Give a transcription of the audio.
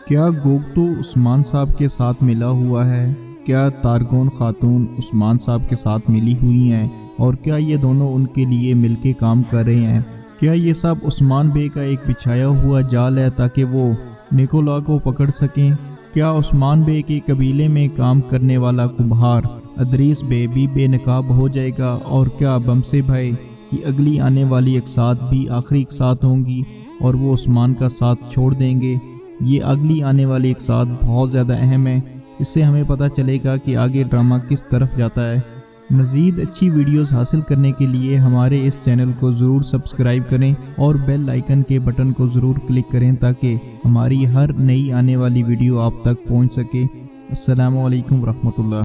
کیا گوگٹو عثمان صاحب کے ساتھ ملا ہوا ہے؟ کیا تارگون خاتون عثمان صاحب کے ساتھ ملی ہوئی ہیں؟ اور کیا یہ دونوں ان کے لیے مل کے کام کر رہے ہیں؟ کیا یہ سب عثمان بے کا ایک بچھایا ہوا جال ہے تاکہ وہ نکولا کو پکڑ سکیں؟ کیا عثمان بے کے قبیلے میں کام کرنے والا کمبھار ادریس بے بھی بے نقاب ہو جائے گا؟ اور کیا بمسے بھائی کی اگلی آنے والی اقساط بھی آخری اقساط ہوں گی اور وہ عثمان کا ساتھ چھوڑ دیں گے؟ یہ اگلی آنے والی اقساط بہت زیادہ اہم ہے، اس سے ہمیں پتہ چلے گا کہ آگے ڈرامہ کس طرف جاتا ہے۔ مزید اچھی ویڈیوز حاصل کرنے کے لیے ہمارے اس چینل کو ضرور سبسکرائب کریں اور بیل آئیکن کے بٹن کو ضرور کلک کریں تاکہ ہماری ہر نئی آنے والی ویڈیو آپ تک پہنچ سکے۔ السلام علیکم ورحمۃ اللہ۔